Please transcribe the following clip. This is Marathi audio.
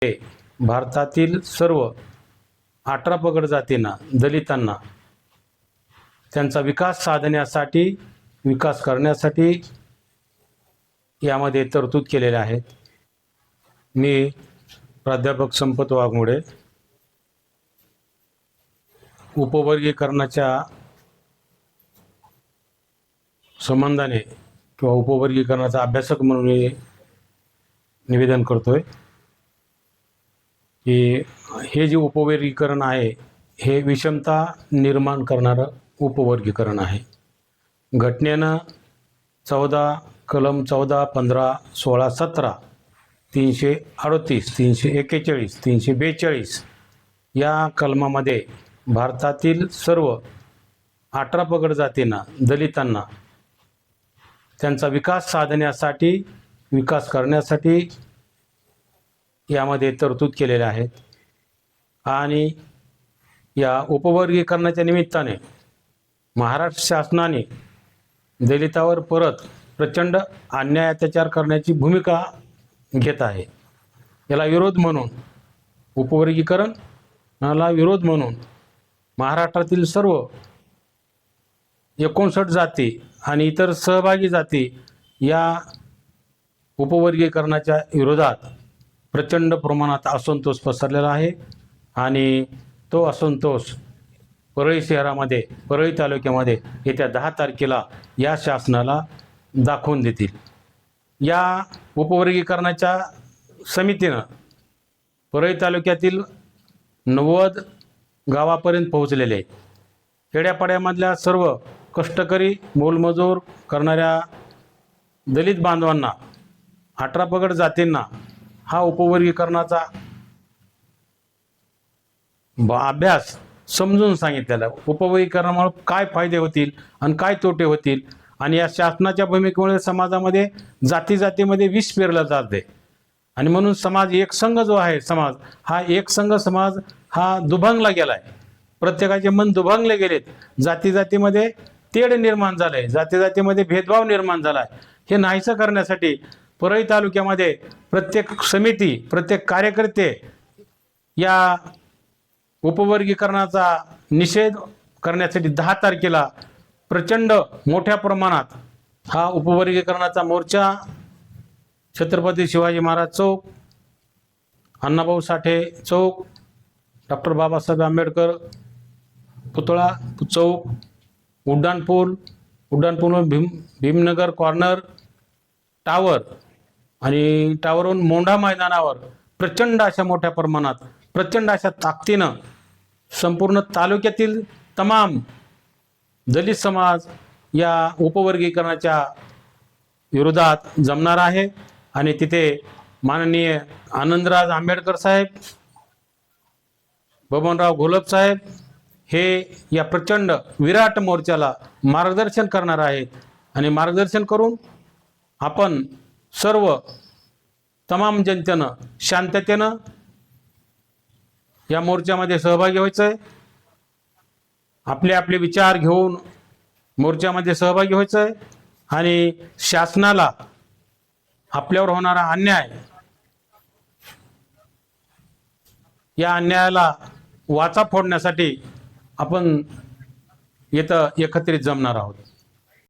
भारतातील सर्व 18 पगड जातींना, दलितांना त्यांचा विकास साधण्यासाठी, विकास करण्यासाठी यामध्ये तरतूद केलेल्या आहेत. मी प्राध्यापक संपत वाघमोडे उपवर्गीकरणाच्या संबंधाने किंवा उपवर्गीकरणाचा अभ्यासक म्हणून मी निवेदन करतोय की हे जे उपवर्गीकरण आहे हे विषमता निर्माण करणारं उपवर्गीकरण आहे. घटनेनं 14 कलम 14, 15, 16, 17, 338, 341, 342 या कलमामध्ये भारतातील सर्व 18 पगड जातींना, दलितांना त्यांचा विकास साधण्यासाठी, विकास करण्यासाठी यामध्ये तरतूद केलेल्या आहेत. आणि या उपवर्गीकरणाच्या निमित्ताने महाराष्ट्र शासनाने दलितावर परत प्रचंड अन्याय अत्याचार करण्याची भूमिका घेत आहे. याला विरोध म्हणून, उपवर्गीकरणाला विरोध म्हणून महाराष्ट्रातील सर्व 59 जाती आणि इतर सहभागी जाती या उपवर्गीकरणाच्या विरोधात प्रचंड प्रमाणात असंतोष पसरलेला आहे. आणि तो असंतोष परळी शहरामध्ये, परळी तालुक्यामध्ये येत्या 10 तारखेला या शासनाला दाखवून देतील. या उपवर्गीकरणाच्या समितीनं परळी तालुक्यातील 90 गावापर्यंत पोहोचलेले आहे. खेड्यापाड्यामधल्या सर्व कष्टकरी, मोलमजूर करणाऱ्या दलित बांधवांना, 18 पगड जातींना हा उपवर्गीकरणाचा अभ्यास समजून सांगितलेला. उपवर्गीकरणामुळे काय फायदे होतील आणि काय तोटे होतील, आणि या शासनाच्या भूमिकेमुळे समाजामध्ये जातीमध्ये विष पेरलं जाते. आणि म्हणून समाज एकसंघ जो आहे, समाज हा एकसंघ समाज हा दुभंगला गेला आहे. प्रत्येकाचे मन दुभंगले गेलेत. जातीमध्ये तेढ निर्माण झालंय, जातीमध्ये भेदभाव निर्माण झाला आहे. हे नाहीसं करण्यासाठी परळी तालुक्यामध्ये प्रत्येक समिती, प्रत्येक कार्यकर्ते या उपवर्गीकरणाचा निषेध करण्यासाठी 10 तारखेला प्रचंड मोठ्या प्रमाणात हा उपवर्गीकरणाचा मोर्चा छत्रपती शिवाजी महाराज चौक, अण्णाभाऊ साठे चौक, डॉक्टर बाबासाहेब आंबेडकर पुतळा चौक, उड्डाणपूल भीमनगर कॉर्नर, टावर आणि टावरहून मोंढा मैदानावर प्रचंड अशा मोठ्या प्रमाणात, प्रचंड अशा ताकदीनं संपूर्ण तालुक्यातील तमाम दलित समाज या उपवर्गीकरणाच्या विरोधात जमणार आहे. आणि तिथे माननीय आनंदराज आंबेडकर साहेब, बबनराव घोलप साहेब हे या प्रचंड विराट मोर्चाला मार्गदर्शन करणार आहेत. आणि मार्गदर्शन करून आपण सर्व तमाम जनतेनं शांततेनं या मोर्चामध्ये सहभागी व्हायचं आहे. आपले विचार घेऊन मोर्चामध्ये सहभागी व्हायचं आहे. आणि शासनाला आपल्यावर होणारा अन्याय, या अन्यायाला वाचा फोडण्यासाठी आपण इथं एकत्रित जमणार आहोत.